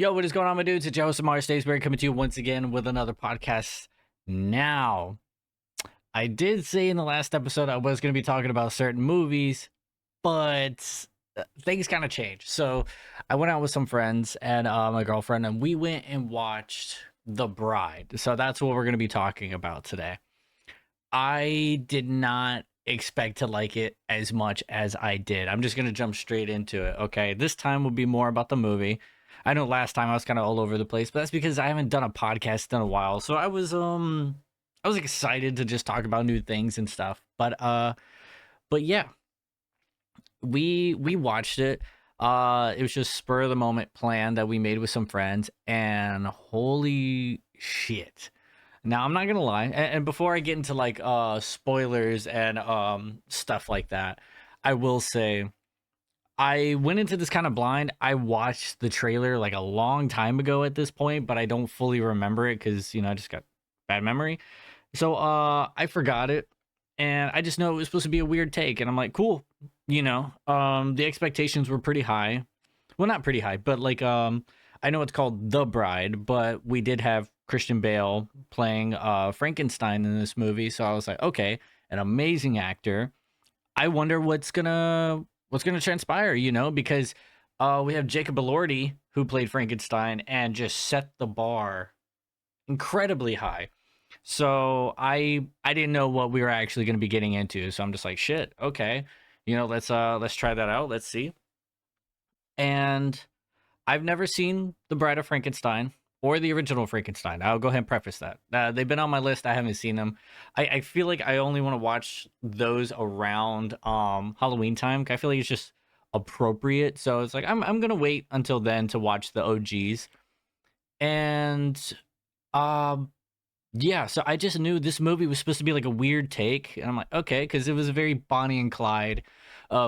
Yo, what is going on, my dudes? It's your host, LamarStaysWeird, coming to you once again with another podcast. Now, I did say in the last episode I was going to be talking about certain movies, but things kind of changed. So I went out with some friends and my girlfriend, and we went and watched The Bride. So that's what we're going to be talking about today. I did not expect to like it as much as I did. I'm just going to jump straight into it, okay? This time will be more about the movie. I know last time I was kind of all over the place, but that's because I haven't done a podcast in a while. So I was excited to just talk about new things and stuff. But yeah, we watched it. It was just spur of the moment plan that we made with some friends, and holy shit. Now, I'm not gonna lie, and before I get into like spoilers and stuff like that, I will say I went into this kind of blind. I watched the trailer like a long time ago at this point, but I don't fully remember it because I just got bad memory. So I forgot it, and I just know it was supposed to be a weird take, and I'm like, cool. The expectations were pretty high. Well, not pretty high, but like I know it's called The Bride, but we did have Christian Bale playing Frankenstein in this movie, so I was like, okay, an amazing actor. I wonder what's gonna transpire, because we have Jacob Elordi who played Frankenstein and just set the bar incredibly high. So I didn't know what we were actually going to be getting into, so I'm just like, shit, okay, let's try that out, let's see. And I've never seen The Bride of Frankenstein or the original Frankenstein. I'll go ahead and preface that. They've been on my list. I haven't seen them. I feel like I only want to watch those around Halloween time. I feel like it's just appropriate. So it's like I'm gonna wait until then to watch the OGs. And yeah, so I just knew this movie was supposed to be like a weird take, and I'm like, okay, because it was a very Bonnie and Clyde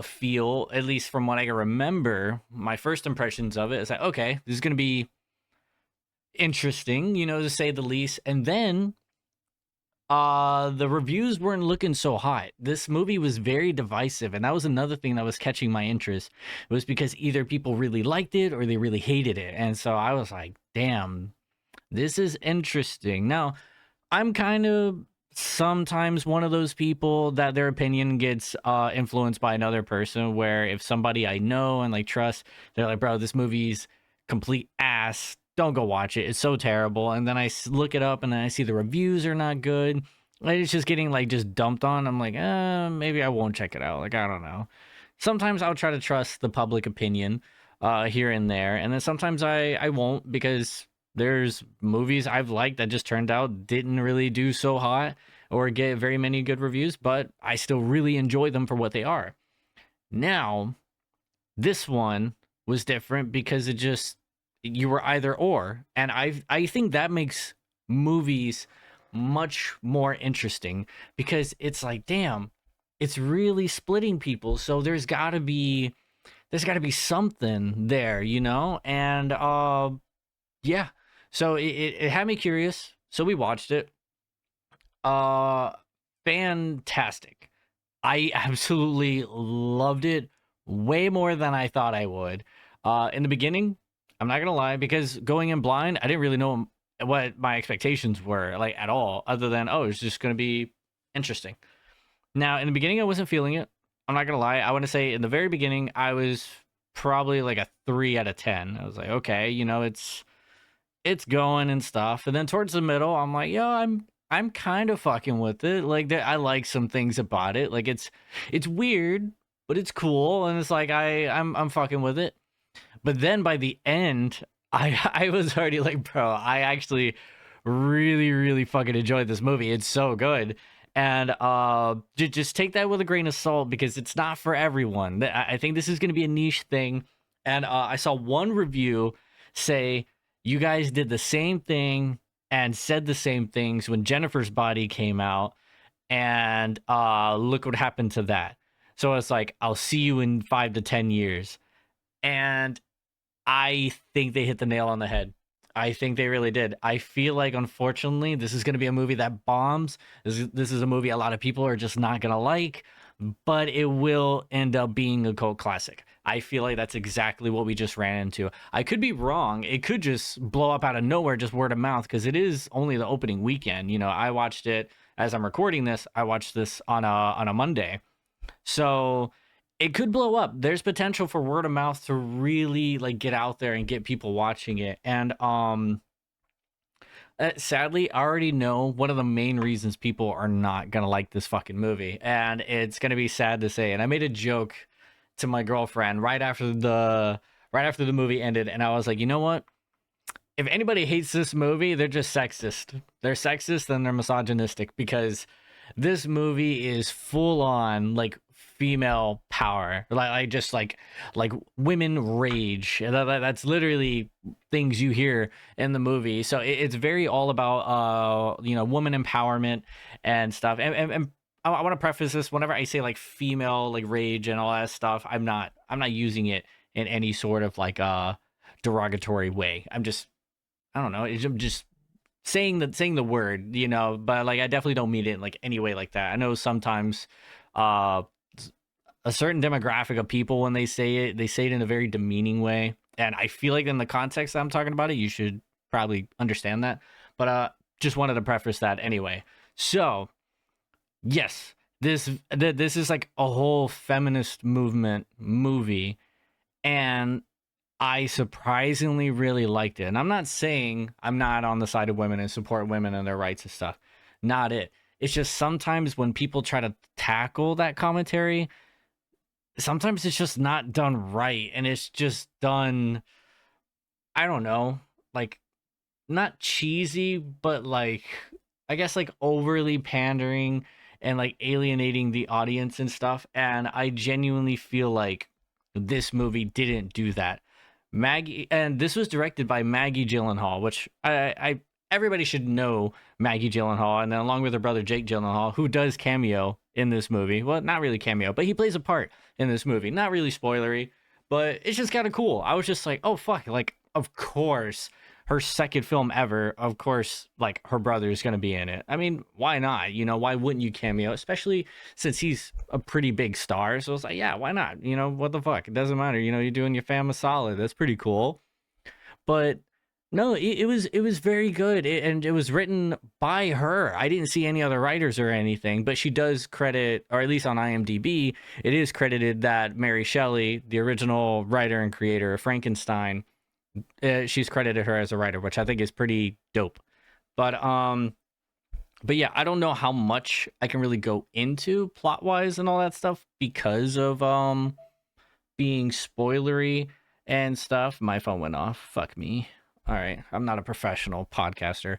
feel, at least from what I can remember. My first impressions of it is like, okay, this is gonna be interesting, to say the least. And then the reviews weren't looking so hot. This movie was very divisive, and that was another thing that was catching my interest. It was because either people really liked it or they really hated it, and so I was like, damn, this is interesting. Now, I'm kind of sometimes one of those people that their opinion gets influenced by another person, where if somebody I know and like trust, they're like, bro, this movie's complete ass, don't go watch it, it's so terrible. And then I look it up and then I see the reviews are not good, like it's just getting like just dumped on. I'm like, maybe I won't check it out. Like, I don't know. Sometimes I'll try to trust the public opinion here and there, and then sometimes I won't, because there's movies I've liked that just turned out didn't really do so hot or get very many good reviews, but I still really enjoy them for what they are. Now, this one was different because you were either or, and I think that makes movies much more interesting, because it's like, damn, it's really splitting people. So there's got to be something there, and yeah. So it had me curious. So we watched it. Fantastic. I absolutely loved it way more than I thought I would. In the beginning, I'm not gonna lie, because going in blind, I didn't really know what my expectations were like at all, other than, oh, it's just gonna be interesting. Now, in the beginning, I wasn't feeling it. I'm not gonna lie. I want to say in the very beginning, I was probably like a 3 out of 10. I was like, okay, it's going and stuff. And then towards the middle, I'm like, yo, I'm kind of fucking with it. Like, I like some things about it. Like, it's weird, but it's cool, and it's like I'm fucking with it. But then by the end, I was already like, bro, I actually really, really fucking enjoyed this movie. It's so good. And just take that with a grain of salt, because it's not for everyone. I think this is going to be a niche thing. And I saw one review say, you guys did the same thing and said the same things when Jennifer's Body came out, and look what happened to that. So it's like, I'll see you in 5 to 10 years. And I think they hit the nail on the head. I think they really did. I feel like, unfortunately, this is going to be a movie that bombs. This is a movie a lot of people are just not going to like. but it will end up being a cult classic. I feel like that's exactly what we just ran into. I could be wrong. It could just blow up out of nowhere, just word of mouth, because it is only the opening weekend. You know, I watched it as I'm recording this. I watched this on a Monday, so it could blow up. There's potential for word of mouth to really like get out there and get people watching it. And sadly, I already know one of the main reasons people are not gonna like this fucking movie, and it's gonna be sad to say. And I made a joke to my girlfriend right after the movie ended, and I was like, you know what? If anybody hates this movie, they're just sexist. They're sexist and they're misogynistic, because this movie is full on like female power, like women rage. That's literally things you hear in the movie. So it's very all about woman empowerment and stuff. And I want to preface this: whenever I say like female like rage and all that stuff, I'm not using it in any sort of like derogatory way. I don't know. I'm just saying the word, but like I definitely don't mean it in like any way like that. I know sometimes a certain demographic of people, when they say it in a very demeaning way, and I feel like in the context that I'm talking about it, you should probably understand that. But just wanted to preface that anyway. So yes, this is like a whole feminist movement movie, and I surprisingly really liked it. And I'm not saying I'm not on the side of women and support women and their rights and stuff. Not it. It's just sometimes when people try to tackle that commentary, sometimes it's just not done right. And it's just done, I don't know, like not cheesy, but like, I guess like overly pandering and like alienating the audience and stuff. And I genuinely feel like this movie didn't do that. Maggie, and this was directed by Maggie Gyllenhaal, which I everybody should know Maggie Gyllenhaal, and then along with her brother Jake Gyllenhaal, who does cameo in this movie. Well, not really cameo, but he plays a part in this movie. Not really spoilery, but it's just kind of cool. I was just like, oh fuck, like of course her second film ever, of course, like her brother is gonna be in it. I mean, why not? Why wouldn't you cameo? Especially since he's a pretty big star. So it's like, yeah, why not? What the fuck? It doesn't matter. You're doing your fam a solid. That's pretty cool. But no, it was very good, and it was written by her. I didn't see any other writers or anything, but she does credit, or at least on IMDb, it is credited that Mary Shelley, the original writer and creator of Frankenstein, she's credited her as a writer, which I think is pretty dope. But yeah, I don't know how much I can really go into plot wise and all that stuff because of being spoilery and stuff. My phone went off. Fuck me. All right, I'm not a professional podcaster,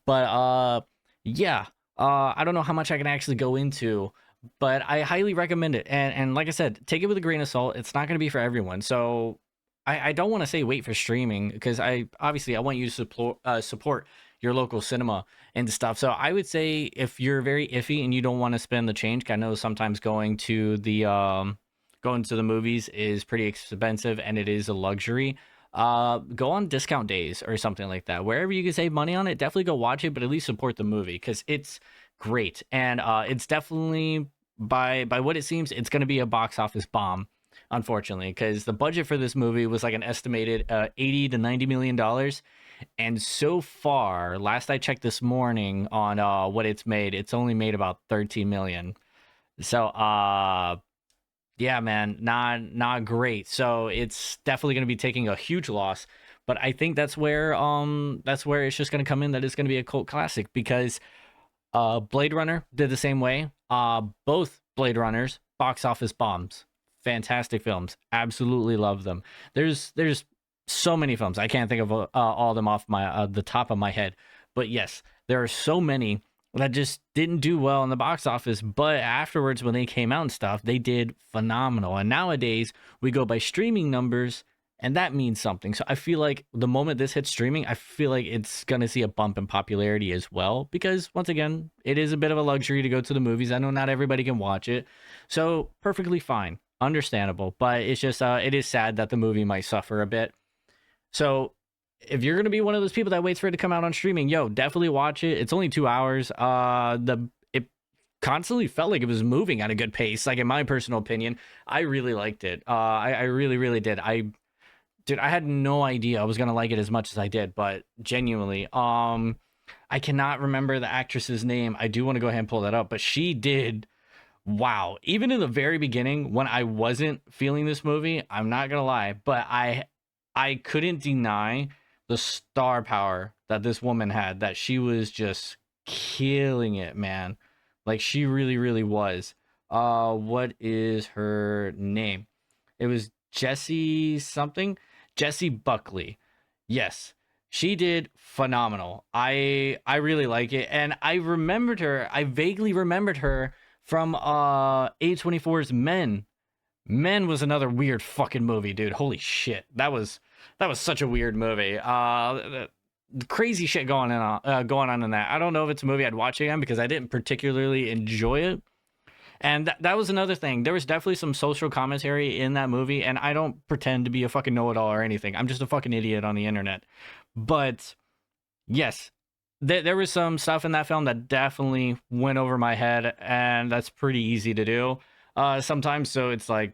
but yeah, I don't know how much I can actually go into, but I highly recommend it. And like I said, take it with a grain of salt. It's not going to be for everyone. So I don't want to say wait for streaming, because I want you to support your local cinema and stuff. So I would say if you're very iffy and you don't want to spend the change, I know sometimes going to the movies is pretty expensive and it is a luxury. Go on discount days or something like that. Wherever you can save money on it, definitely go watch it, but at least support the movie, because it's great. And it's definitely, by what it seems, it's going to be a box office bomb, unfortunately, because the budget for this movie was like an estimated $80 to $90 million. And so far, last I checked this morning on what it's made, it's only made about 13 million. So yeah, man, not great. So it's definitely going to be taking a huge loss. But I think that's where it's just going to come in, that it's going to be a cult classic, because Blade Runner did the same way. Both Blade Runners, box office bombs. Fantastic films. Absolutely love them. There's so many films. I can't think of all of them off the top of my head. But yes, there are so many that just didn't do well in the box office, but afterwards when they came out and stuff, they did phenomenal. And nowadays we go by streaming numbers, and that means something. So I feel like the moment this hits streaming, I feel like it's going to see a bump in popularity as well, because once again, it is a bit of a luxury to go to the movies. I know not everybody can watch it, so perfectly fine, understandable. But it's just it is sad that the movie might suffer a bit. So if you're going to be one of those people that waits for it to come out on streaming, definitely watch it. It's only 2 hours. constantly felt like it was moving at a good pace. Like in my personal opinion, I really liked it. I really, really did. Dude, I had no idea I was gonna like it as much as I did, but genuinely, I cannot remember the actress's name. I do want to go ahead and pull that up, but she did. Wow. Even in the very beginning, when I wasn't feeling this movie, I'm not gonna lie, but I couldn't deny the star power that this woman had. That she was just killing it, man. Like she really, really was. What is her name? It was Jessie something. Jessie Buckley. Yes. She did phenomenal. I really like it. And I remembered her. I vaguely remembered her from A24's Men. Men was another weird fucking movie, dude. Holy shit. That was such a weird movie. The crazy shit going on in that. I don't know if it's a movie I'd watch again because I didn't particularly enjoy it. And that was another thing. There was definitely some social commentary in that movie, and I don't pretend to be a fucking know-it-all or anything. I'm just a fucking idiot on the internet. But yes, there was some stuff in that film that definitely went over my head, and that's pretty easy to do sometimes. So it's like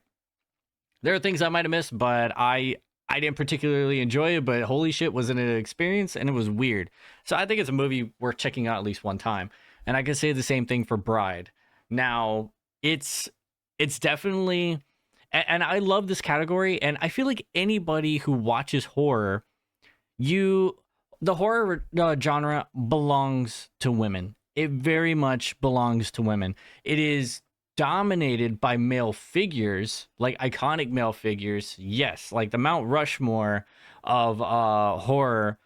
there are things I might have missed, but I didn't particularly enjoy it. But holy shit, was it an experience, and it was weird. So I think it's a movie worth checking out at least one time. And I can say the same thing for Bride. Now, it's definitely, and I love this category, and I feel like anybody who watches horror, the horror genre belongs to women. It very much belongs to women. It is dominated by male figures, like iconic male figures. Yes, like the Mount Rushmore of horror.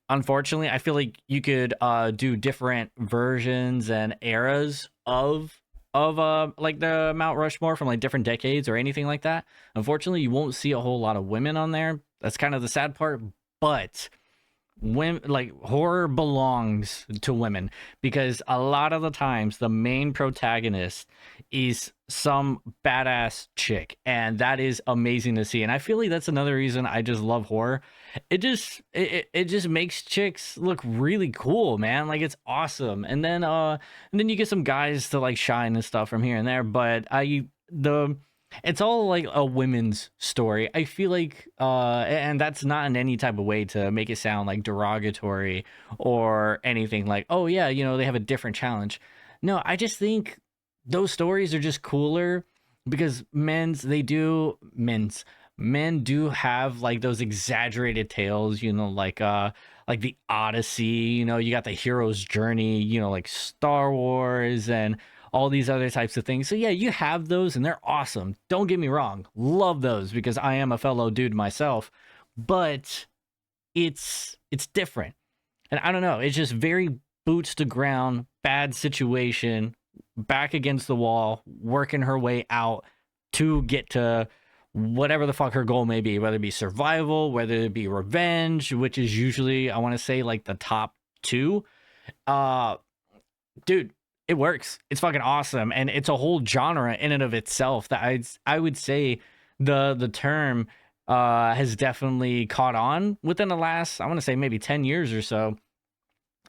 Unfortunately, I feel like you could do different versions and eras of like the Mount Rushmore from like different decades or anything like that. Unfortunately, you won't see a whole lot of women on there. That's kind of the sad part, but when like horror belongs to women because a lot of the times the main protagonist is some badass chick, and that is amazing to see. And I feel like that's another reason I just love horror. It just makes chicks look really cool, man. Like it's awesome. And then you get some guys to like shine and stuff from here and there, but the it's all like a women's story. I feel like and that's not in any type of way to make it sound like derogatory or anything like, oh yeah, they have a different challenge. No, I just think those stories are just cooler because men do have like those exaggerated tales, like the Odyssey, you got the hero's journey, like Star Wars and all these other types of things. So yeah, you have those and they're awesome. Don't get me wrong. Love those because I am a fellow dude myself, but it's different. And I don't know, it's just very boots to ground, bad situation, back against the wall, working her way out to get to whatever the fuck her goal may be, whether it be survival, whether it be revenge, which is usually, I want to say, like the top two. Dude, it works. It's fucking awesome, and it's a whole genre in and of itself that I would say the term has definitely caught on within the last, I want to say, maybe 10 years or so.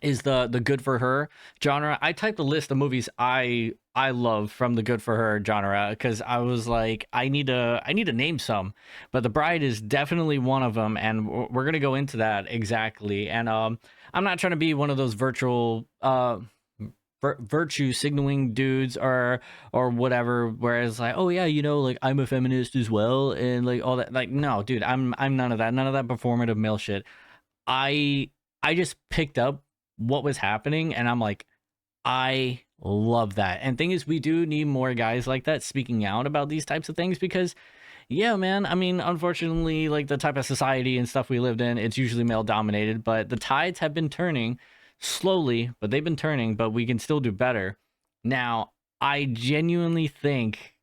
Is the good for her genre. I typed a list of movies I love from the good for her genre because I was like, I need to name some, but The Bride is definitely one of them, and we're gonna go into that exactly. And I'm not trying to be one of those virtual virtue signaling dudes or whatever, whereas like, oh yeah, like I'm a feminist as well and like all that. Like no, dude, I'm none of that performative male shit. I just picked up what was happening and I'm like, I love that. And thing is, we do need more guys like that speaking out about these types of things because yeah, man, I mean, unfortunately, like the type of society and stuff we lived in, it's usually male dominated, but the tides have been turning slowly, but they've been turning, but we can still do better. Now, I genuinely think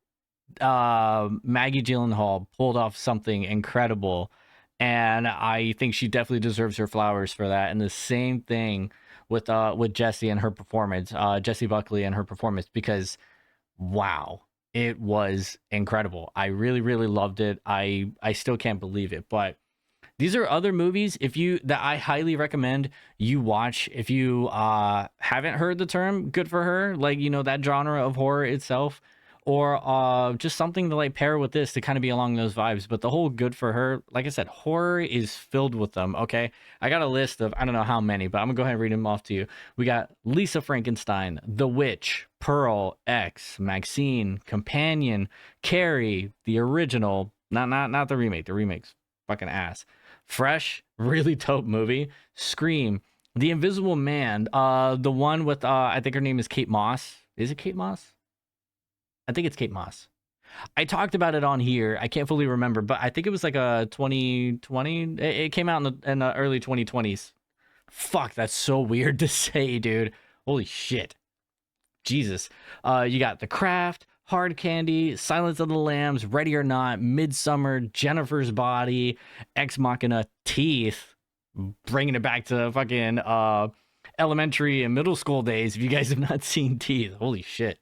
Maggie Gyllenhaal pulled off something incredible, and I think she definitely deserves her flowers for that. And the same thing with Jessie and her performance, Jessie Buckley and her performance, because wow, it was incredible. I really, really loved it. I still can't believe it, but these are other movies that I highly recommend you watch if you haven't heard the term good for her, like, you know, that genre of horror itself, or just something to like pair with this to kind of be along those vibes. But the whole good for her, like I said, horror is filled with them. Okay, I got a list of I don't know how many, but I'm gonna go ahead and read them off to you. We got Lisa Frankenstein, The Witch, Pearl, X, Maxine, Companion, Carrie, the original, not the remake. The remake's fucking ass. Fresh, really dope movie. Scream, The Invisible Man, the one with I think her name is Kate Moss. Is it Kate Moss? I think it's Kate Moss. I talked about it on here. I can't fully remember, but I think it was like a 2020. It came out in the early 2020s. Fuck, that's so weird to say, dude. Holy shit. Jesus. You got The Craft, Hard Candy, Silence of the Lambs, Ready or Not, Midsummer, Jennifer's Body, Ex Machina, Teeth, bringing it back to fucking elementary and middle school days. If you guys have not seen Teeth, holy shit,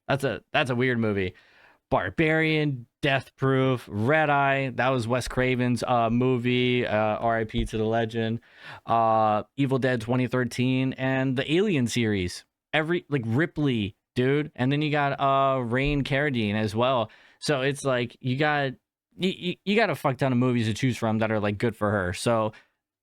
that's a weird movie. Barbarian, Death Proof, Red Eye, that was Wes Craven's movie, R.I.P. to the legend, Evil Dead 2013, and the Alien series. Like Ripley, dude, and then you got Rain Carradine as well. So it's like you got a fuck ton of movies to choose from that are like good for her. So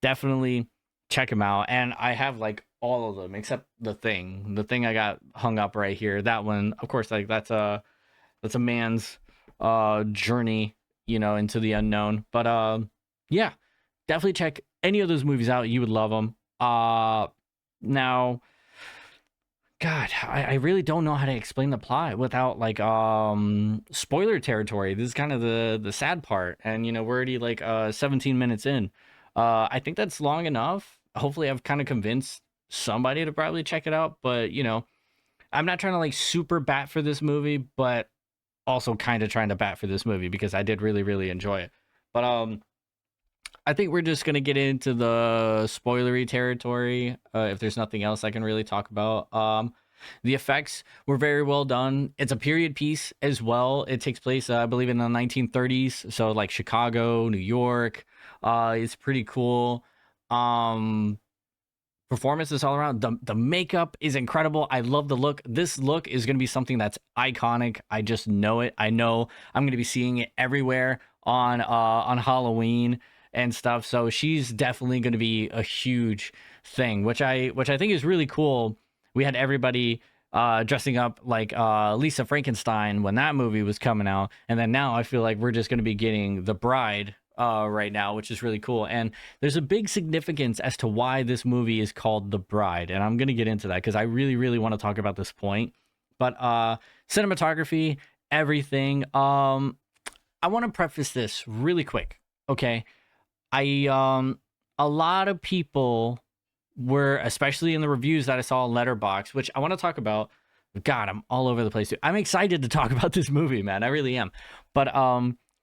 definitely check them out. And I have like all of them except The Thing I got hung up right here. That one, of course, like that's a man's journey, you know, into the unknown. But yeah, definitely check any of those movies out. You would love them. Now, God, I really don't know how to explain the plot without like spoiler territory. This is kind of the sad part, and you know, we're already like 17 minutes in. I think that's long enough. Hopefully I've kind of convinced somebody to probably check it out, but you know, I'm not trying to like super bat for this movie, but also kind of trying to bat for this movie because I did really enjoy it. But I think we're just gonna get into the spoilery territory. If there's nothing else I can really talk about, the effects were very well done. It's a period piece as well. It takes place, I believe, in the 1930s, so like Chicago, New York. It's pretty cool. Performances all around. The makeup is incredible. I love the look. This look is gonna be something that's iconic. I just know it. I know I'm gonna be seeing it everywhere on Halloween and stuff. So she's definitely going to be a huge thing, which I think is really cool. We had everybody dressing up like Lisa Frankenstein when that movie was coming out, and then now I feel like we're just going to be getting The Bride right now, which is really cool. And there's a big significance as to why this movie is called The Bride, and I'm going to get into that because I really want to talk about this point. But cinematography, everything. I want to preface this really quick, okay? A lot of people were, especially in the reviews that I saw on Letterboxd, which I want to talk about. God, I'm all over the place. I'm excited to talk about this movie, man. I really am. But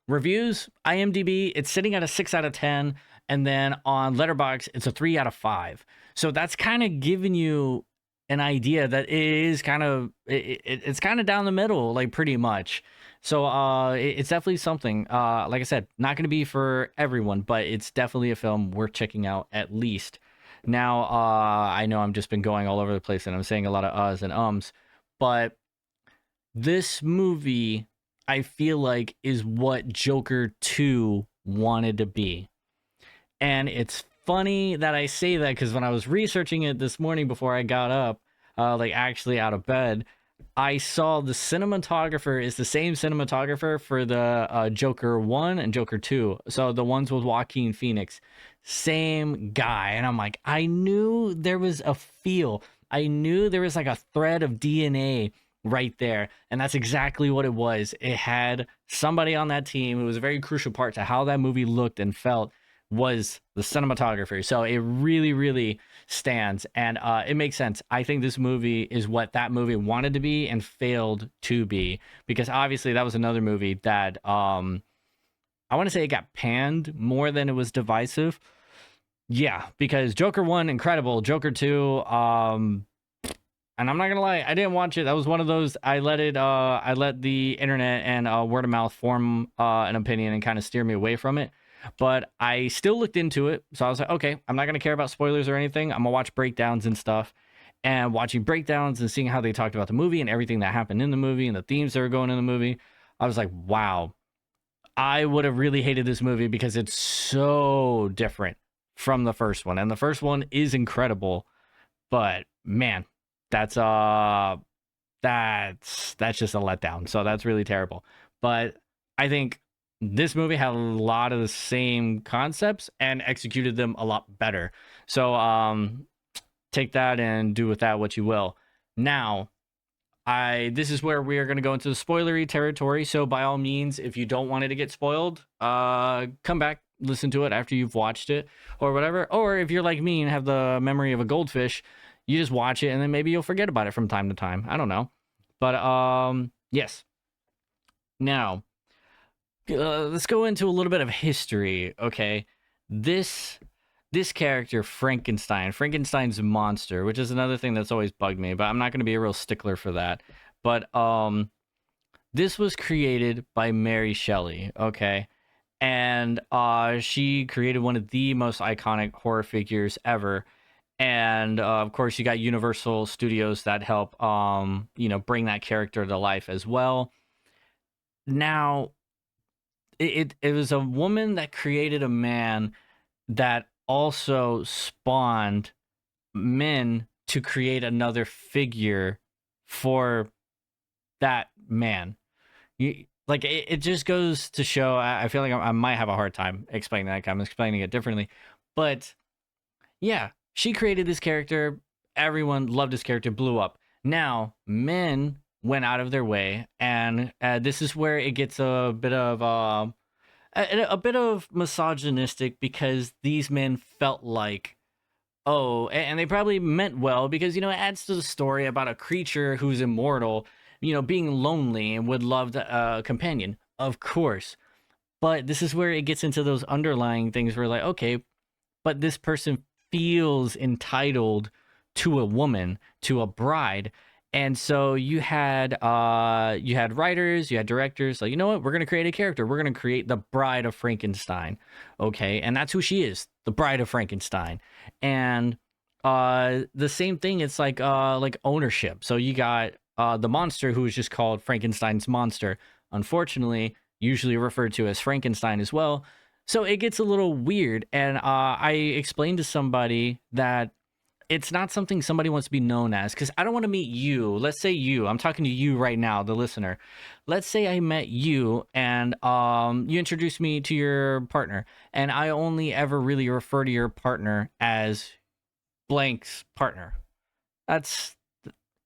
reviews, IMDb, it's sitting at a 6 out of 10, and then on Letterboxd, it's a 3 out of 5. So that's kind of giving you an idea that it is kind of it's kind of down the middle, like pretty much. So it's definitely something. Like I said, not going to be for everyone, but it's definitely a film worth checking out at least. Now, I know I'm just been going all over the place and I'm saying a lot of uhs and ums, but this movie, I feel like, is what Joker 2 wanted to be. And it's funny that I say that because when I was researching it this morning before I got up, like actually out of bed, I saw the cinematographer is the same cinematographer for the Joker 1 and Joker 2. So the ones with Joaquin Phoenix, same guy. And I'm like, I knew there was a feel. I knew there was like a thread of DNA right there. And that's exactly what it was. It had somebody on that team who was a very crucial part to how that movie looked and felt, was the cinematographer. So it really stands, and it makes sense. I think this movie is what that movie wanted to be and failed to be, because obviously that was another movie that I want to say it got panned more than it was divisive. Yeah, because Joker 1, incredible. Joker 2, and I'm not gonna lie, I didn't watch it. That was one of those, I let the internet and word of mouth form an opinion and kind of steer me away from it. but I still looked into it. So I was like, okay, I'm not going to care about spoilers or anything. I'm going to watch breakdowns and stuff. And watching breakdowns and seeing how they talked about the movie and everything that happened in the movie and the themes that were going in the movie, I was like, wow, I would have really hated this movie because it's so different from the first one. And the first one is incredible, but man, that's just a letdown. So that's really terrible. But I think this movie had a lot of the same concepts and executed them a lot better. So take that and do with that what you will. Now, this is where we are going to go into the spoilery territory. So by all means, if you don't want it to get spoiled, come back, listen to it after you've watched it or whatever. Or if you're like me and have the memory of a goldfish, you just watch it and then maybe you'll forget about it from time to time. I don't know. But yes. Now, let's go into a little bit of history, okay? This character, Frankenstein's monster, which is another thing that's always bugged me, but I'm not going to be a real stickler for that. But this was created by Mary Shelley, okay? And she created one of the most iconic horror figures ever. And of course, you got Universal Studios that help, bring that character to life as well. Now, it was a woman that created a man that also spawned men to create another figure for that man. It just goes to show. I feel like I might have a hard time explaining that. I'm explaining it differently, but yeah, she created this character. Everyone loved this character, blew up. Now, men went out of their way, and this is where it gets a bit of misogynistic, because these men felt like, oh, and they probably meant well, because it adds to the story about a creature who's immortal, being lonely and would love a companion, of course. But this is where it gets into those underlying things where, like, okay, but this person feels entitled to a woman, to a bride. And so you had writers, you had directors, like, you know what, we're going to create a character. We're going to create the Bride of Frankenstein. Okay. And that's who she is, the Bride of Frankenstein. And the same thing, it's like ownership. So you got the monster, who is just called Frankenstein's monster. Unfortunately, usually referred to as Frankenstein as well. So it gets a little weird. And I explained to somebody that it's not something somebody wants to be known as, because I don't want to meet you. Let's say I'm talking to you right now, the listener. Let's say I met you and you introduced me to your partner, and I only ever really refer to your partner as blank's partner.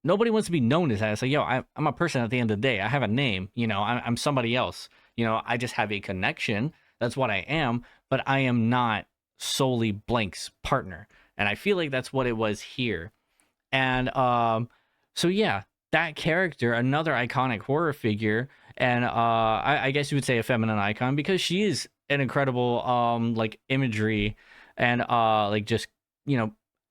Nobody wants to be known as that. It's like, yo, I'm a person at the end of the day. I have a name, I'm somebody else. I just have a connection. That's what I am, but I am not solely blank's partner. And I feel like that's what it was here. And so yeah, that character, another iconic horror figure, and I guess you would say a feminine icon, because she is an incredible imagery and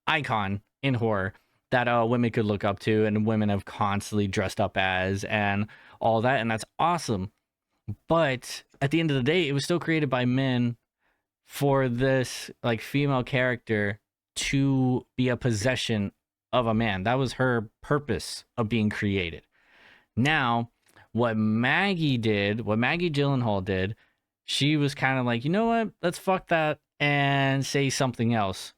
icon in horror that women could look up to, and women have constantly dressed up as, and all that, and that's awesome. But at the end of the day, it was still created by men for this female character to be a possession of a man. That was her purpose of being created. Now, what Maggie Gyllenhaal did, she was kind of like, you know what? Let's fuck that and say something else.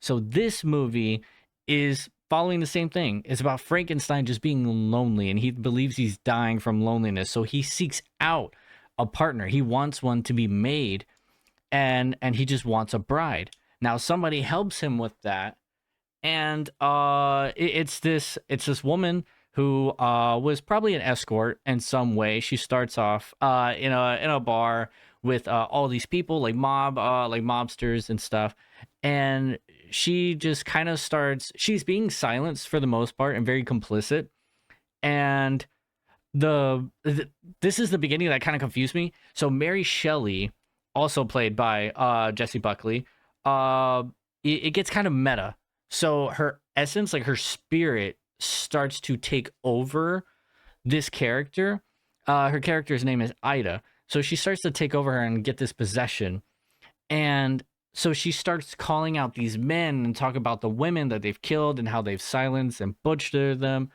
So this movie is following the same thing. It's about Frankenstein just being lonely, and he believes he's dying from loneliness. So he seeks out a partner. He wants one to be made, and he just wants a bride. Now somebody helps him with that, and it's this woman who was probably an escort in some way. She starts off in a bar with all these people, like mobsters and stuff, and she just kind of she's being silenced for the most part and very complicit. And this is the beginning that kind of confused me. So Mary Shelley, also played by Jessie Buckley, it gets kind of meta. So her essence, like her spirit, starts to take over this character. Her character's name is Ida. So she starts to take over her and get this possession. And so she starts calling out these men and talk about the women that they've killed and how they've silenced and butchered them,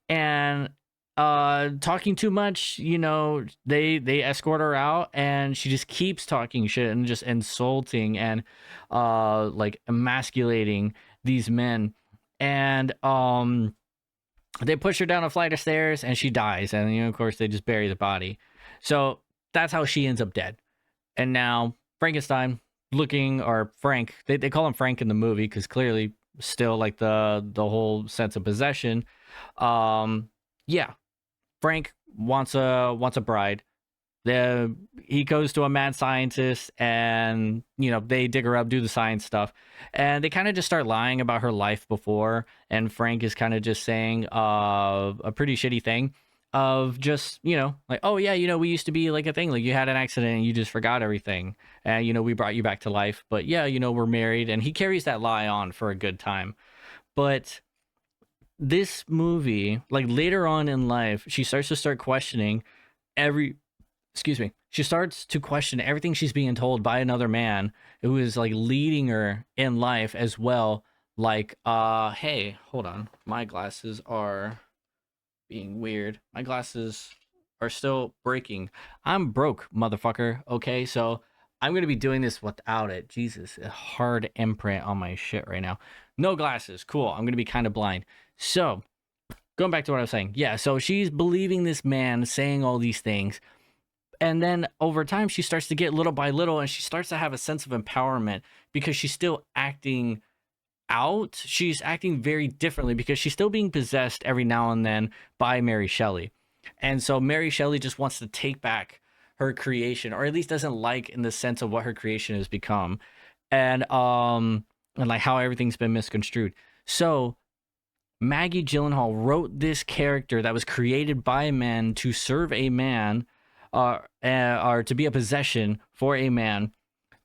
and talking too much, they escort her out, and she just keeps talking shit and just insulting and like emasculating these men. And they push her down a flight of stairs and she dies, and of course they just bury the body. So that's how she ends up dead. And now Frankenstein or Frank, they call him Frank in the movie because clearly still like the whole sense of possession. Yeah, Frank wants a bride. He goes to a mad scientist, and they dig her up, do the science stuff, and they kind of just start lying about her life before. And Frank is kind of just saying a pretty shitty thing of just like, oh yeah, we used to be like a thing, like you had an accident and you just forgot everything, and we brought you back to life, but yeah, we're married. And he carries that lie on for a good time. But this movie, like later on in life, she starts questioning she starts to question everything she's being told by another man who is like leading her in life as well. Like, hey, hold on, my glasses are being weird. My glasses are still breaking. I'm broke, motherfucker. Okay, so I'm gonna be doing this without it. Jesus, a hard imprint on my shit right now. No glasses. Cool. I'm gonna be kind of blind. So, going back to what I was saying. Yeah, so she's believing this man saying all these things. And then over time, she starts to get little by little, and she starts to have a sense of empowerment because she's still acting out. She's acting very differently because she's still being possessed every now and then by Mary Shelley. And so Mary Shelley just wants to take back her creation, or at least doesn't like in the sense of what her creation has become. And like how everything's been misconstrued. So Maggie Gyllenhaal wrote this character that was created by men to serve a man, or to be a possession for a man,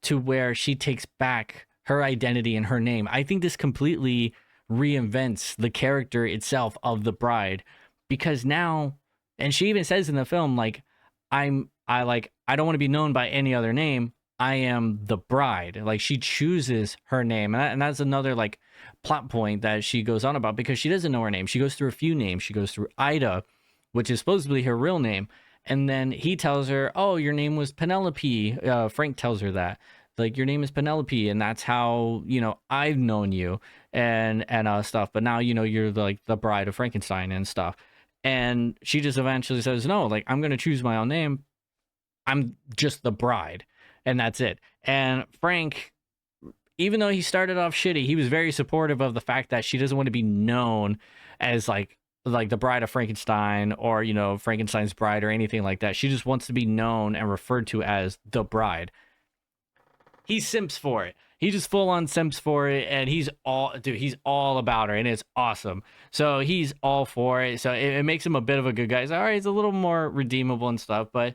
to where she takes back her identity and her name. I think this completely reinvents the character itself of the bride, because now, and she even says in the film, like, I don't want to be known by any other name. I am the bride. Like, she chooses her name, and that's another like plot point that she goes on about, because she doesn't know her name. She goes through a few names. She goes through Ida, which is supposedly her real name, and then he tells her, "Oh, your name was Penelope." Frank tells her that, like, your name is Penelope, and that's how I've known you, and stuff. But now you're like the bride of Frankenstein and stuff. And she just eventually says, "No, like, I'm gonna choose my own name. I'm just the bride." And that's it. And Frank, even though he started off shitty, he was very supportive of the fact that she doesn't want to be known as like the bride of Frankenstein, or Frankenstein's bride, or anything like that. She just wants to be known and referred to as the bride. He simps for it. He just full on simps for it, and he's all about her, and it's awesome. So he's all for it. So it makes him a bit of a good guy. He's all right, he's a little more redeemable and stuff, but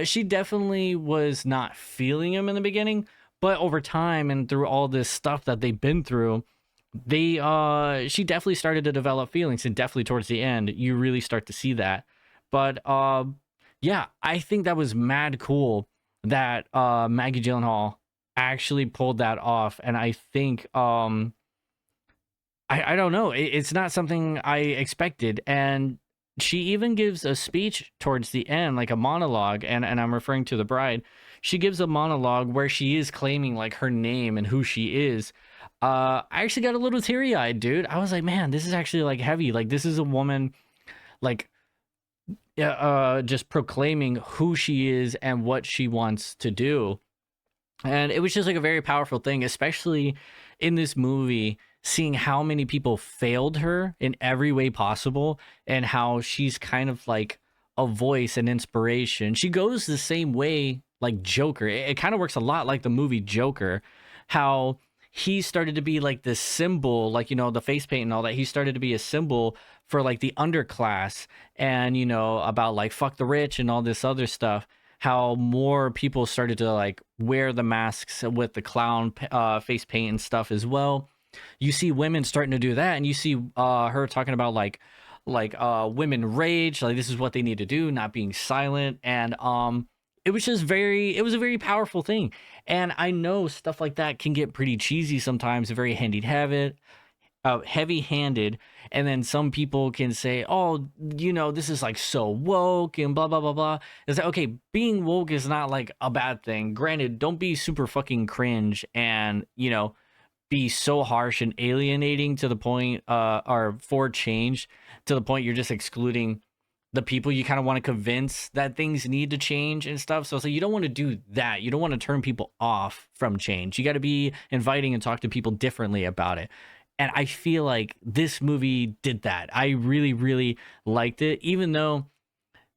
she definitely was not feeling him in the beginning, but over time and through all this stuff that they've been through, she definitely started to develop feelings, and definitely towards the end, you really start to see that. But yeah, I think that was mad cool that Maggie Gyllenhaal actually pulled that off, and I think I don't know, it's not something I expected. And she even gives a speech towards the end, like a monologue, and I'm referring to the bride. She gives a monologue where she is claiming like her name and who she is. I actually got a little teary-eyed, dude. I was like, man, this is actually like heavy. Like, this is a woman like just proclaiming who she is and what she wants to do. And it was just like a very powerful thing, especially in this movie, seeing how many people failed her in every way possible, and how she's kind of like a voice and inspiration. She goes the same way like Joker. It kind of works a lot like the movie Joker, how he started to be like this symbol, like, the face paint and all that. He started to be a symbol for like the underclass, and, about like fuck the rich and all this other stuff. How more people started to like wear the masks with the clown face paint and stuff as well. You see women starting to do that, and you see her talking about like women rage, like this is what they need to do, not being silent. And it was just very, it was a very powerful thing. And I know stuff like that can get pretty cheesy sometimes, very heavy-handed, and then some people can say, oh, this is like so woke and blah blah blah blah. It's like, okay, being woke is not like a bad thing. Granted, don't be super fucking cringe and be so harsh and alienating to the point or for change to the point you're just excluding the people you kind of want to convince that things need to change and stuff. So you don't want to do that. You don't want to turn people off from change. You got to be inviting and talk to people differently about it. And I feel like this movie did that. I really, really liked it, even though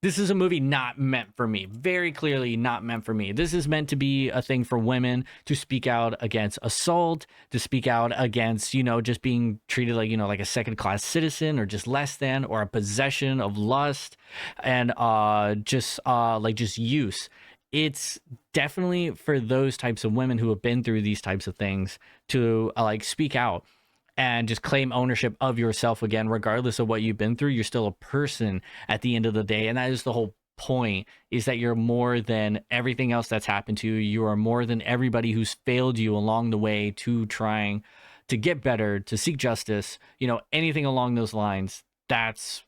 this is a movie not meant for me. Very clearly not meant for me. This is meant to be a thing for women to speak out against assault, to speak out against, just being treated like, like a second-class citizen or just less than, or a possession of lust, and just use. It's definitely for those types of women who have been through these types of things to speak out and just claim ownership of yourself again. Regardless of what you've been through, you're still a person at the end of the day. And that is the whole point, is that you're more than everything else that's happened to you. You are more than everybody who's failed you along the way to trying to get better, to seek justice, anything along those lines. That's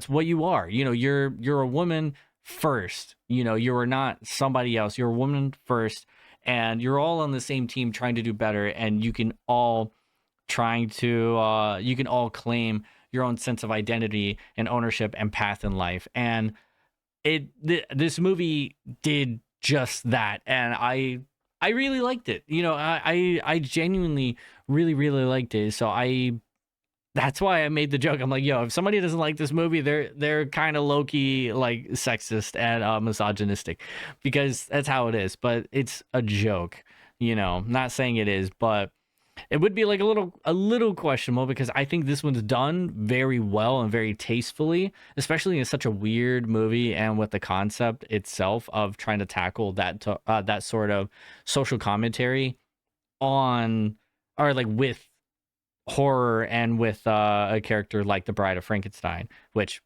what you are. You're a woman first. You are not somebody else. You're a woman first, and you're all on the same team trying to do better, and you can all claim your own sense of identity and ownership and path in life. And this movie did just that, and I really liked it. I genuinely really, really liked it. So that's why I made the joke. I'm like, yo, if somebody doesn't like this movie, they're kind of low-key like sexist and misogynistic, because that's how it is. But it's a joke, not saying it is, but it would be like a little questionable, because I think this one's done very well and very tastefully, especially in such a weird movie, and with the concept itself of trying to tackle that sort of social commentary on, or like with horror, and with a character like the Bride of Frankenstein, which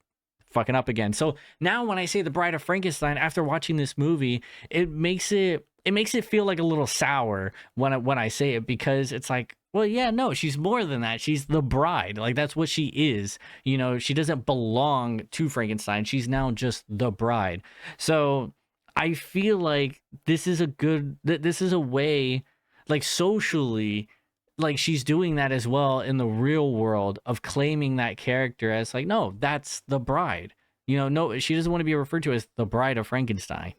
fucking up again. So now when I say the Bride of Frankenstein after watching this movie, it makes it feel like a little sour when I say it, because it's like, well, yeah, no, she's more than that. She's the bride. Like, that's what she is. She doesn't belong to Frankenstein. She's now just the bride. So I feel like this is a way, like, socially, like, she's doing that as well in the real world, of claiming that character as like, no, that's the bride. No, she doesn't want to be referred to as the Bride of Frankenstein,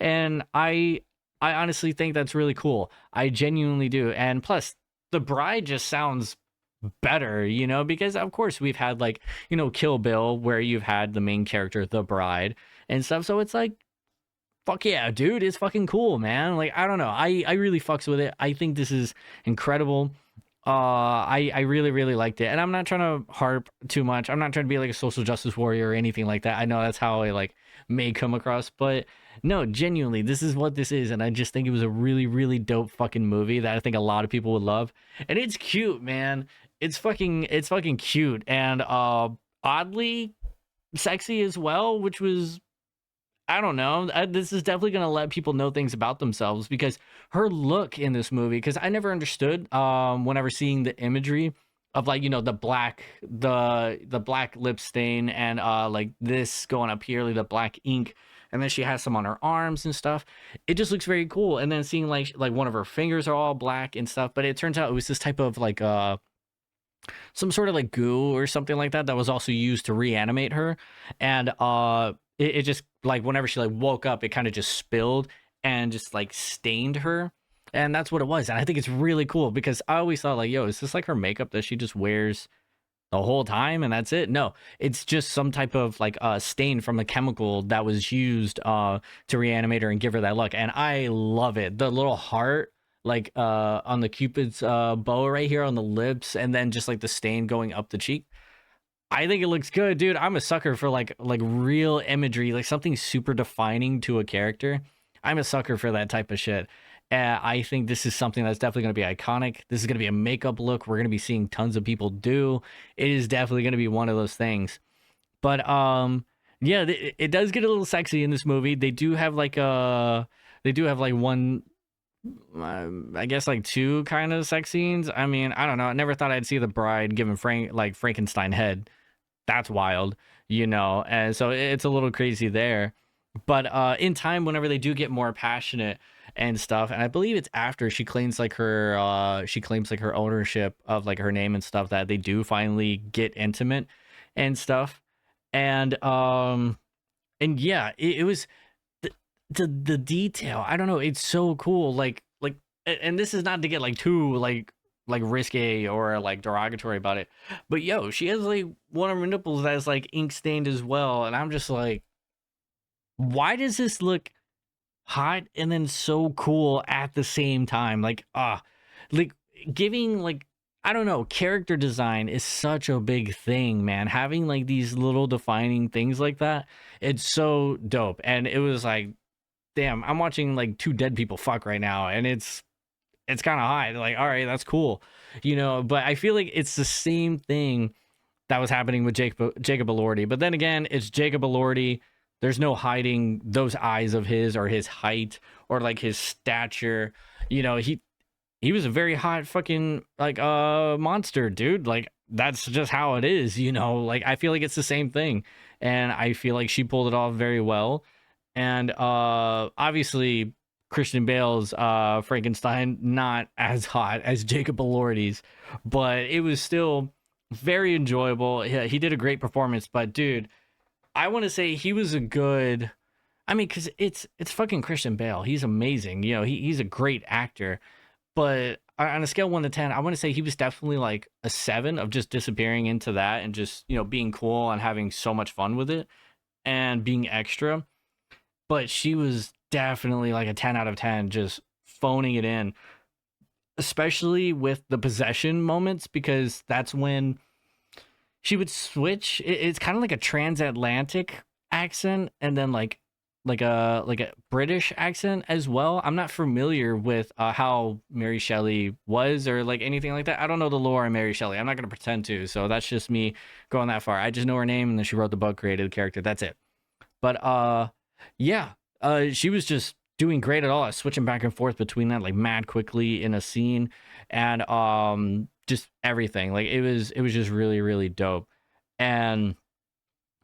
and I honestly think that's really cool. I genuinely do. And plus, the bride just sounds better, because of course we've had like, Kill Bill, where you've had the main character, the bride, and stuff. So it's like, fuck yeah, dude, it's fucking cool, man. Like, I don't know. I really fucks with it. I think this is incredible. I really, really liked it. And I'm not trying to harp too much. I'm not trying to be like a social justice warrior or anything like that. I know that's how I like may come across, but no, genuinely, this is what this is. And I just think it was a really, really dope fucking movie that I think a lot of people would love. And it's cute, man. It's fucking cute, and oddly sexy as well, which was, I don't know. This is definitely going to let people know things about themselves, because her look in this movie, because I never understood whenever seeing the imagery of like, the black lip stain, and like this going up here, like the black ink, and then she has some on her arms and stuff. It just looks very cool. And then seeing like one of her fingers are all black and stuff, but it turns out it was this type of like some sort of like goo or something like that was also used to reanimate her. And it just like whenever she like woke up, it kind of just spilled and just like stained her, and that's what it was. And I think it's really cool, because I always thought like, yo, is this like her makeup that she just wears the whole time and that's it? No, it's just some type of like stain from a chemical that was used to reanimate her and give her that look. And I love it. The little heart like on the Cupid's bow right here on the lips, and then just like the stain going up the cheek. I think it looks good, dude. I'm a sucker for like real imagery, like something super defining to a character. I'm a sucker for that type of shit. I think this is something that's definitely going to be iconic. This is going to be a makeup look we're going to be seeing tons of people do. It is definitely going to be one of those things. But Yeah, it does get a little sexy in this movie. They do have like one, I guess like two kind of sex scenes. I mean, I don't know. I never thought I'd see the bride giving Frankenstein head. That's wild, you know. And so it's a little crazy there. But in time, whenever they do get more passionate and stuff, and I believe it's after she claims like her ownership of like her name and stuff, that they do finally get intimate and stuff. And and yeah, it was the, the detail. I don't know, it's so cool. And this is not to get like too like risque or like derogatory about it, but yo, she has like one of her nipples that's like ink stained as well, and I'm just like, why does this look hot and then so cool at the same time? Like giving like, I don't know, character design is such a big thing, man. Having like these little defining things like that, it's so dope. And it was like, damn, I'm watching like two dead people fuck right now, and it's kind of hot. Like, all right, that's cool, you know. But I feel like it's the same thing that was happening with Jacob Elordi. But then again, it's Jacob Elordi. There's no hiding those eyes of his, or his height, or like his stature. You know, he was a very hot fucking like monster, dude. Like, that's just how it is, you know. Like, I feel like it's the same thing, and I feel like she pulled it off very well. And obviously Christian Bale's Frankenstein not as hot as Jacob Elordi's, but it was still very enjoyable. He did a great performance. But dude, I want to say he was a good, I mean, because it's fucking Christian Bale. He's amazing. You know, he's a great actor. But on a scale 1 to 10, I want to say he was definitely like a 7 of just disappearing into that and just, you know, being cool and having so much fun with it and being extra. But she was definitely like a 10 out of 10, just phoning it in, especially with the possession moments, because that's when she would switch. It's kind of like a transatlantic accent, and then like a British accent as well. I'm not familiar with how Mary Shelley was, or like anything like that. I don't know the lore of Mary Shelley. I'm not gonna pretend to. So that's just me going that far. I just know her name, and then she wrote the book, created the character. That's it. But yeah, she was just doing great at all, switching back and forth between that like mad quickly in a scene, and just everything. Like, it was just really, really dope. And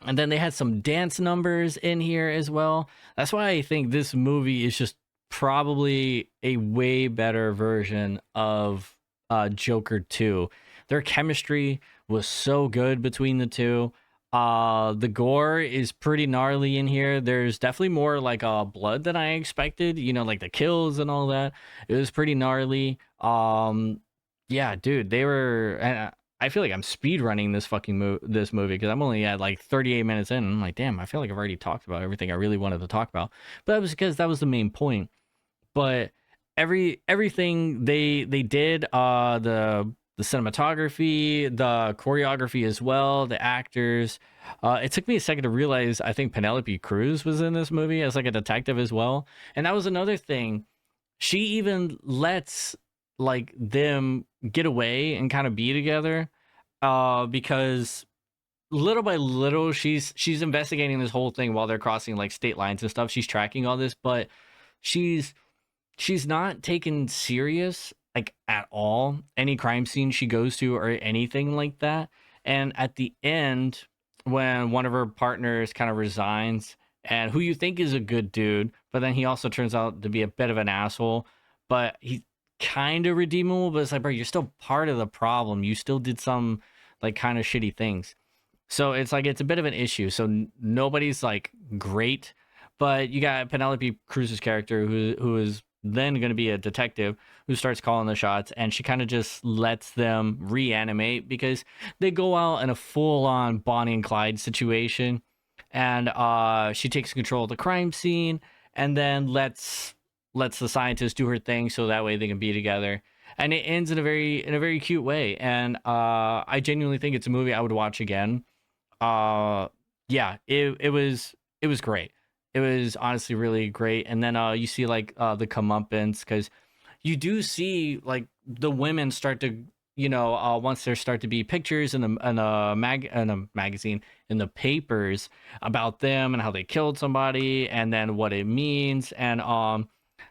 then they had some dance numbers in here as well. That's why I think this movie is just probably a way better version of Joker 2. Their chemistry was so good between the two. The gore is pretty gnarly in here. There's definitely more like blood than I expected, you know, like the kills and all that. It was pretty gnarly. Yeah, dude, they were, and I feel like I'm speed running this movie, because I'm only at like 38 minutes in, and I'm like, damn, I feel like I've already talked about everything I really wanted to talk about. But that was because that was the main point. But everything they did, the cinematography, the choreography as well, the actors. It took me a second to realize I think Penelope Cruz was in this movie as like a detective as well. And that was another thing. She even lets like them get away and kind of be together, because little by little she's investigating this whole thing while they're crossing like state lines and stuff. She's tracking all this, but she's she's not taken serious like at all any crime scene she goes to or anything like that. And at the end, when one of her partners kind of resigns, and who you think is a good dude, but then he also turns out to be a bit of an asshole, but he kind of redeemable. But it's like, bro, you're still part of the problem. You still did some like kind of shitty things. So it's like it's a bit of an issue. So nobody's like great, but you got Penelope Cruz's character who is then going to be a detective who starts calling the shots, and she kind of just lets them reanimate because they go out in a full-on Bonnie and Clyde situation, and she takes control of the crime scene, and then lets the scientist do her thing so that way they can be together. And it ends in a very cute way, and I genuinely think it's a movie I would watch again. Yeah, it was great. It was honestly really great. And then you see like the comeuppance, because you do see like the women start to once there start to be pictures in a magazine, in the papers, about them and how they killed somebody, and then what it means, and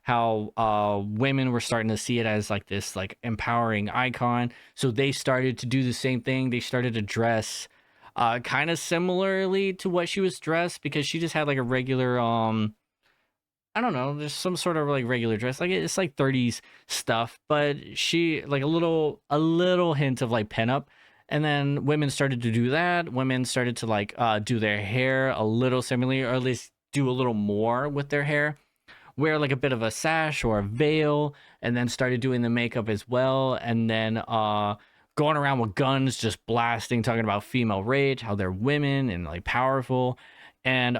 how women were starting to see it as like this like empowering icon. So they started to do the same thing. They started to dress kind of similarly to what she was dressed, because she just had like a regular I don't know, there's some sort of like regular dress, like it's like 30s stuff, but she like a little hint of like pinup. And then women started to do that. Women started to like do their hair a little similarly, or at least do a little more with their hair, wear like a bit of a sash or a veil, and then started doing the makeup as well. And then going around with guns, just blasting, talking about female rage, how they're women and like powerful. And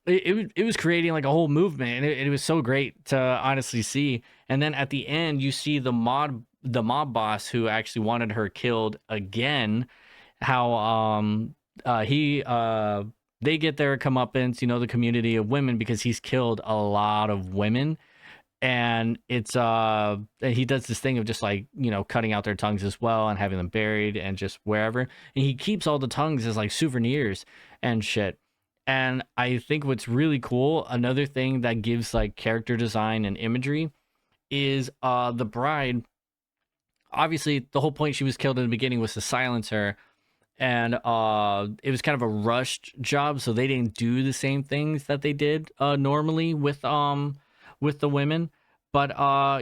it was creating like a whole movement, and it was so great to honestly see. And then at the end you see the mob boss who actually wanted her killed again, how he they get their comeuppance, the community of women, because he's killed a lot of women. And it's and he does this thing of just like, cutting out their tongues as well and having them buried and just wherever, and he keeps all the tongues as like souvenirs and shit. And I think what's really cool, another thing that gives like character design and imagery, is the bride. Obviously the whole point she was killed in the beginning was to silence her, and it was kind of a rushed job, so they didn't do the same things that they did normally with the women. But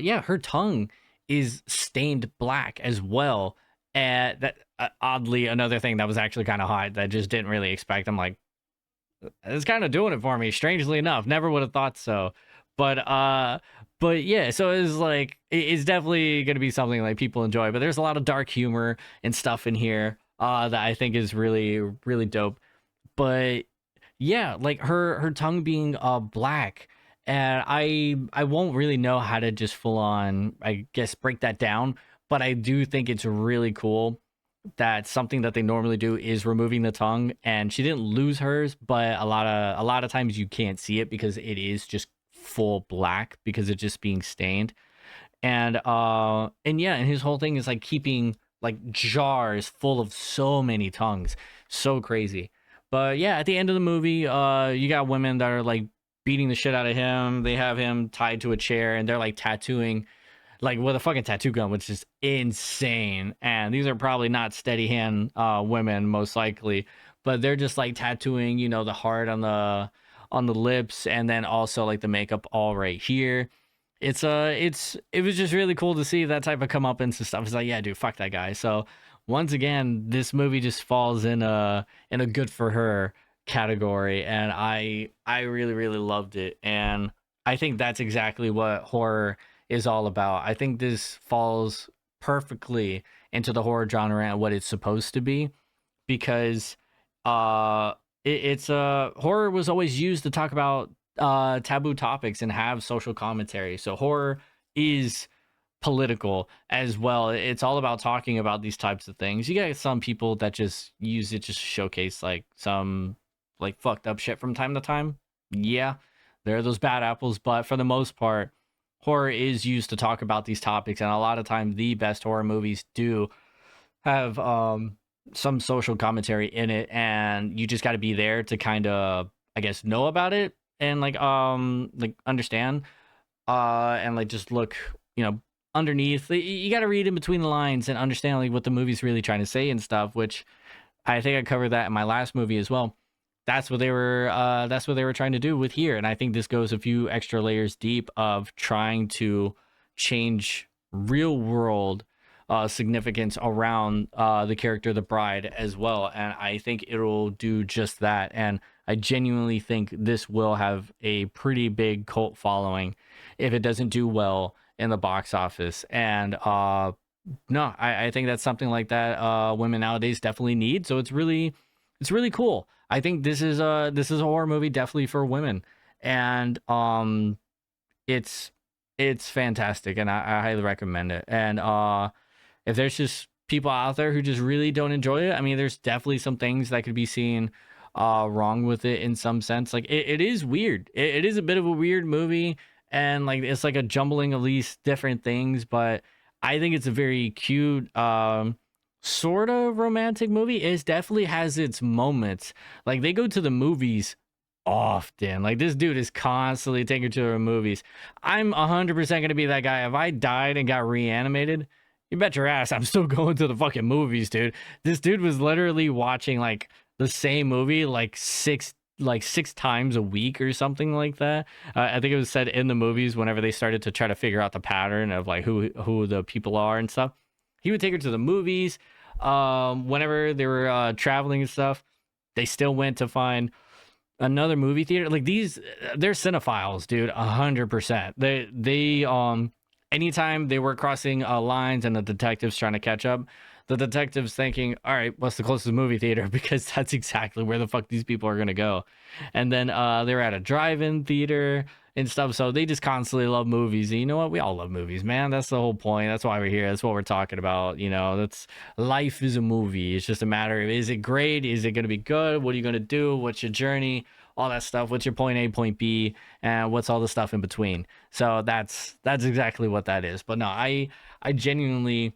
yeah, her tongue is stained black as well, and that oddly another thing that was actually kind of hot that I just didn't really expect. I'm like, it's kind of doing it for me, strangely enough. Never would have thought so. But yeah, so it's like it's definitely going to be something like people enjoy, but there's a lot of dark humor and stuff in here that I think is really really dope. But yeah, like her tongue being black, and I won't really know how to just full on, I guess, break that down, but I do think it's really cool that something that they normally do is removing the tongue. And she didn't lose hers, but a lot of times you can't see it because it is just full black because it's just being stained. And yeah, and his whole thing is like keeping like jars full of so many tongues. So crazy. But yeah, at the end of the movie, you got women that are like beating the shit out of him. They have him tied to a chair and they're like tattooing like with a fucking tattoo gun, which is insane. And these are probably not steady hand women, most likely, but they're just like tattooing, the heart on the lips, and then also like the makeup all right here. It was just really cool to see that type of comeuppance and stuff. It's like, yeah, dude, fuck that guy. So once again, this movie just falls in a good for her category, and I really really loved it. And I think that's exactly what horror is all about. I think this falls perfectly into the horror genre and what it's supposed to be, because it's horror was always used to talk about taboo topics and have social commentary. So horror is political as well. It's all about talking about these types of things. You get some people that just use it just to showcase like some like fucked up shit from time to time. Yeah, there are those bad apples, but for the most part, horror is used to talk about these topics, and a lot of time the best horror movies do have some social commentary in it, and you just got to be there to kind of, I guess, know about it, and like understand and like just look, underneath. You got to read in between the lines and understand like what the movie's really trying to say and stuff, which I think I covered that in my last movie as well. That's what they were trying to do with here, and I think this goes a few extra layers deep of trying to change real world significance around the character the bride as well. And I think it'll do just that, and I genuinely think this will have a pretty big cult following if it doesn't do well in the box office. And no, I think that's something like that women nowadays definitely need. So it's really cool. I think this is a horror movie definitely for women, and it's it's fantastic, and I highly recommend it. And if there's just people out there who just really don't enjoy it, I mean, there's definitely some things that could be seen wrong with it in some sense. Like it is weird. It is a bit of a weird movie, and like it's like a jumbling of these different things, but I think it's a very cute, sort of romantic movie. It definitely has its moments. Like they go to the movies often. Like this dude is constantly taking her to the movies. I'm 100% gonna be that guy. If I died and got reanimated, you bet your ass I'm still going to the fucking movies, dude. This dude was literally watching like the same movie like six times a week or something like that. I think it was said in the movies whenever they started to try to figure out the pattern of like who the people are and stuff. He would take her to the movies. Whenever they were traveling and stuff, they still went to find another movie theater. Like these, they're cinephiles, dude. 100%. Anytime they were crossing lines and the detectives trying to catch up, the detectives thinking, all right, what's the closest movie theater? Because that's exactly where the fuck these people are gonna go. And then they were at a drive-in theater and stuff. So they just constantly love movies. And you know what? We all love movies, man. That's the whole point. That's why we're here. That's what we're talking about. You know, that's life is a movie. It's just a matter of, is it great? Is it gonna be good? What are you gonna do? What's your journey? All that stuff. What's your point A, point B, and what's all the stuff in between? So that's exactly what that is. But no, I genuinely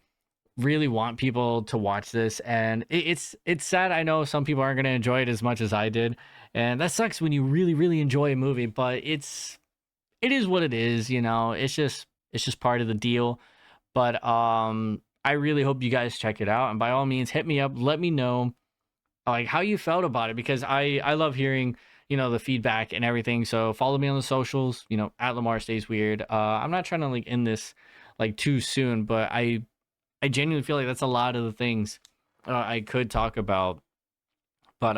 really want people to watch this, and it's sad. I know some people aren't going to enjoy it as much as I did, and that sucks when you really enjoy a movie. But it is what it is. You know, it's just part of the deal. But I really hope you guys check it out, and by all means, hit me up. Let me know like how you felt about it, because I love hearing the feedback and everything. So follow me on the socials, at LamarStaysWeird. I'm not trying to like end this like too soon, but I genuinely feel like that's a lot of the things I could talk about. But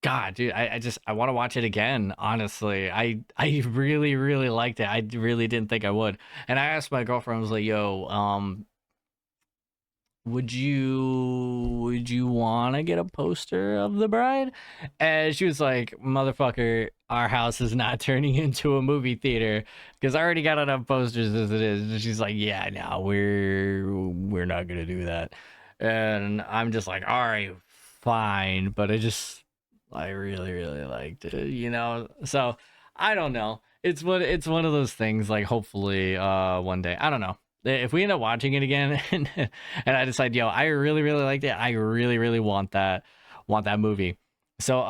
God, dude, I want to watch it again. Honestly, I really liked it. I really didn't think I would. And I asked my girlfriend, I was like, "Yo, would you want to get a poster of the bride?" And she was like, "Motherfucker, our house is not turning into a movie theater because I already got enough posters as it is." And she's like, "Yeah, no, we're not gonna do that." And I'm just like, "All right, fine," but I really liked it. So I don't know. It's one of those things. Like hopefully, one day, I don't know, if we end up watching it again and I decide, yo, I really liked it, I really want that movie. So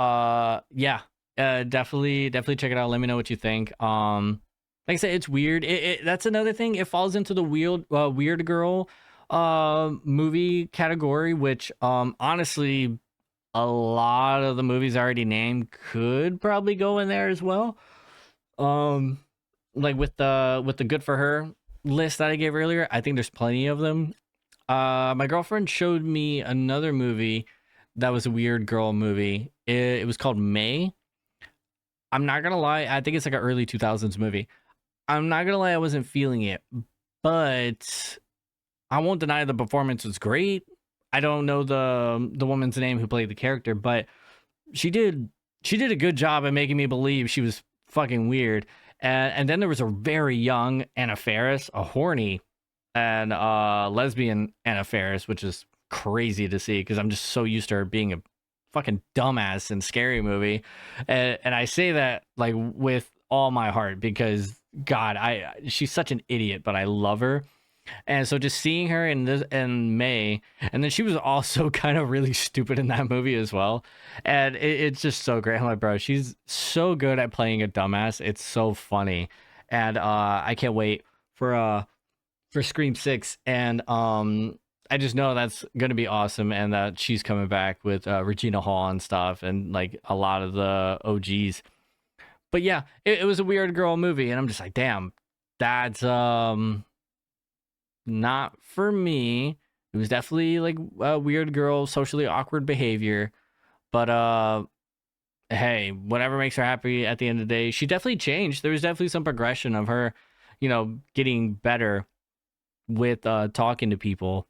yeah, definitely check it out. Let me know what you think. Like I said, it's weird. That's another thing. It falls into the weird girl movie category, which honestly a lot of the movies I already named could probably go in there as well. Um, like with the good for her list that I gave earlier, I think there's plenty of them. My girlfriend showed me another movie that was a weird girl movie. It was called May. I'm not gonna lie, I think it's like an early 2000s movie. I'm not gonna lie, I wasn't feeling it, but I won't deny the performance was great. I don't know the woman's name who played the character, but she did she did a good job at making me believe she was fucking weird. And then there was a very young Anna Faris, a horny and lesbian Anna Faris, which is crazy to see because I'm just so used to her being a fucking dumbass in Scary Movie. And I say that like with all my heart because God, she's such an idiot, but I love her. And so just seeing her in May, and then she was also kind of really stupid in that movie as well. And it's just so great. I'm like, bro, she's so good at playing a dumbass. It's so funny. And I can't wait for Scream 6. And I just know that's gonna be awesome and that she's coming back with Regina Hall and stuff and like a lot of the OGs. But yeah, it was a weird girl movie, and I'm just like, damn, that's not for me. It was definitely like a weird girl, socially awkward behavior. But hey, whatever makes her happy at the end of the day. She definitely changed. There was definitely some progression of her, getting better with talking to people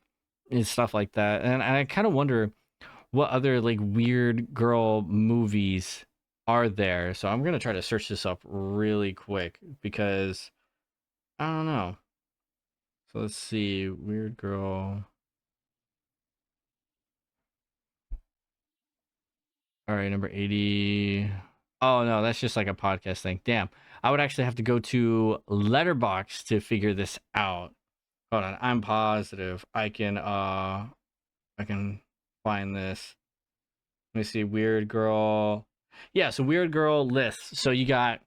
and stuff like that. And I kind of wonder what other like weird girl movies are there. So I'm gonna try to search this up really quick because I don't know. So let's see, weird girl. All right, number 80. Oh no, that's just like a podcast thing. Damn. I would actually have to go to Letterbox to figure this out. Hold on, I'm positive I can find this. Let me see, Weird Girl. Yeah, so Weird Girl list. So you got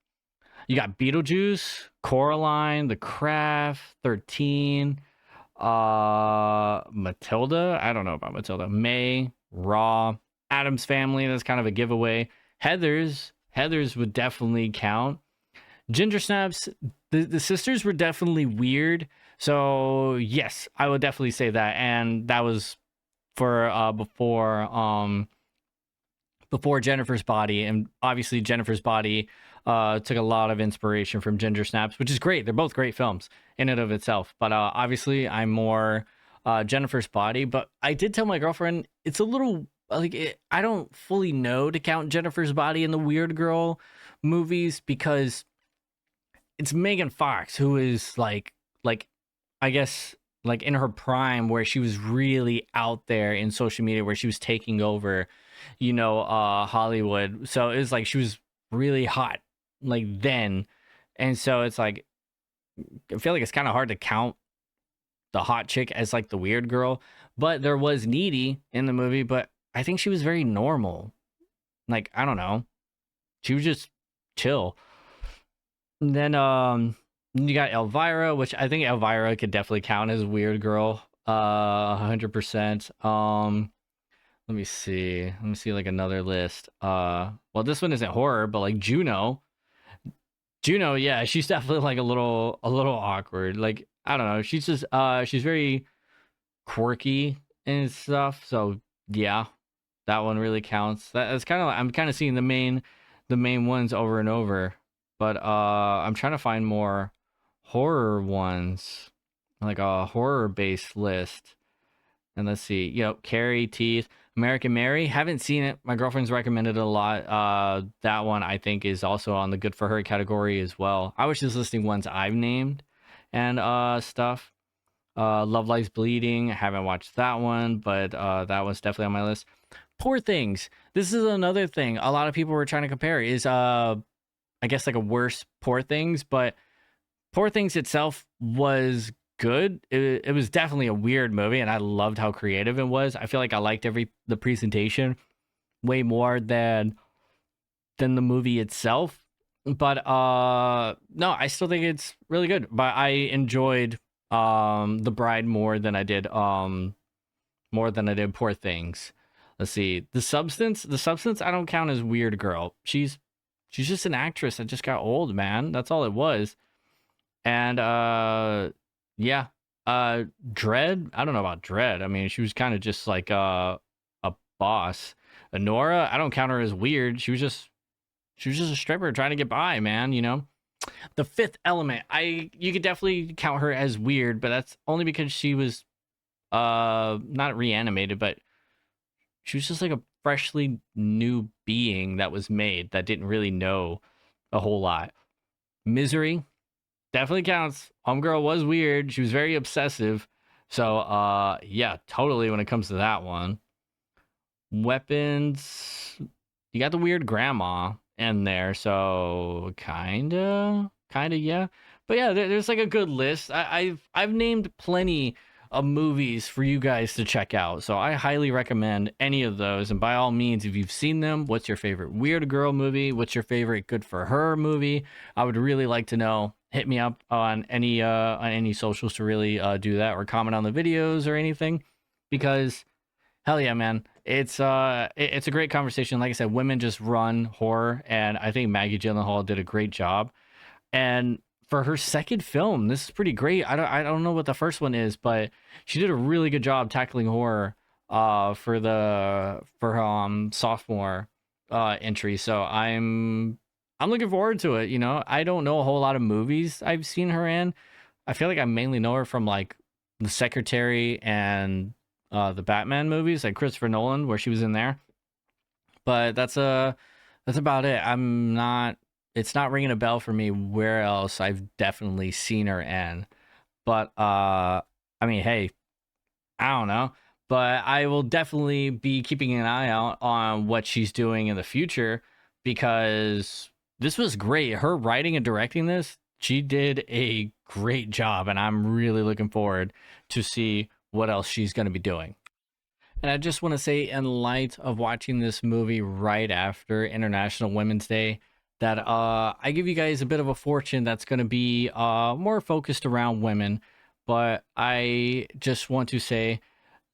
Beetlejuice, Coraline, The Craft, 13, Matilda. I don't know about Matilda. May, Raw, Adam's Family. That's kind of a giveaway. Heather's would definitely count. Ginger Snaps. The sisters were definitely weird. So yes, I would definitely say that. And that was for before Jennifer's Body, and obviously Jennifer's Body took a lot of inspiration from Ginger Snaps, which is great. They're both great films in and of itself. But obviously, I'm more Jennifer's Body. But I did tell my girlfriend it's a little I don't fully know to count Jennifer's Body in the Weird Girl movies because it's Megan Fox who is like I guess like in her prime where she was really out there in social media where she was taking over, Hollywood. So it was like she was really hot like then. And so it's like I feel like it's kind of hard to count the hot chick as like the weird girl, but there was Needy in the movie, but I think she was very normal. Like, I don't know. She was just chill. And then you got Elvira, which I think Elvira could definitely count as weird girl. 100%. Let me see. Let me see like another list. Well, this one isn't horror, but like Juno. Juno, yeah, she's definitely like a little awkward. Like, I don't know. She's just she's very quirky and stuff. So yeah, that one really counts. That's kind of I'm kind of seeing the main ones over and over. But I'm trying to find more horror ones, like a horror based list. And let's see, Carrie, Teeth, American Mary. Haven't seen it. My girlfriend's recommended it a lot. That one I think is also on the good for her category as well. I was just listing ones I've named and stuff. Love Lies Bleeding. I haven't watched that one, but that one's definitely on my list. Poor Things. This is another thing a lot of people were trying to compare is I guess like a worse Poor Things, but Poor Things itself was good. It was definitely a weird movie, and I loved how creative it was. I feel like I liked the presentation way more than the movie itself. But no, I still think it's really good. But I enjoyed The Bride more than I did Poor Things. Let's see. The Substance I don't count as weird girl. She's just an actress that just got old, man. That's all it was. And yeah. Dread, I don't know about Dread. I mean, she was kind of just like a boss. Nora, I don't count her as weird. She was just a stripper trying to get by, man. The Fifth Element, you could definitely count her as weird, but that's only because she was not reanimated, but she was just like a freshly new being that was made that didn't really know a whole lot. Misery definitely counts. Homegirl was weird. She was very obsessive. So yeah, totally when it comes to that one. Weapons, you got the weird grandma in there, so kinda yeah. But yeah, there's like a good list. I've named plenty of movies for you guys to check out, so I highly recommend any of those. And by all means, if you've seen them, what's your favorite weird girl movie? What's your favorite good for her movie? I would really like to know. Hit me up on any socials to really do that, or comment on the videos or anything, because hell yeah, man. It's a great conversation. Like I said, women just run horror, and I think Maggie Gyllenhaal did a great job. And for her second film, this is pretty great. I don't know what the first one is, but she did a really good job tackling horror for her sophomore entry. So I'm looking forward to it. I don't know a whole lot of movies I've seen her in. I feel like I mainly know her from like The Secretary and the Batman movies, like Christopher Nolan, where she was in there. But that's about it. It's not ringing a bell for me where else I've definitely seen her in. But I mean, hey, I don't know. But I will definitely be keeping an eye out on what she's doing in the future, because this was great. Her writing and directing this, she did a great job, and I'm really looking forward to see what else she's going to be doing. And I just want to say, in light of watching this movie right after International Women's Day, that I give you guys a bit of a fortune that's going to be more focused around women. But I just want to say,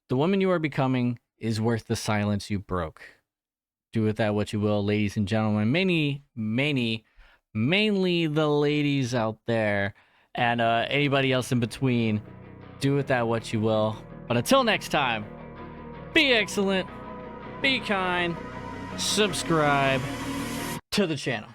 the woman you are becoming is worth the silence you broke. Do with that what you will, ladies and gentlemen. Mainly the ladies out there, and anybody else in between. Do with that what you will. But until next time, be excellent, be kind, subscribe to the channel.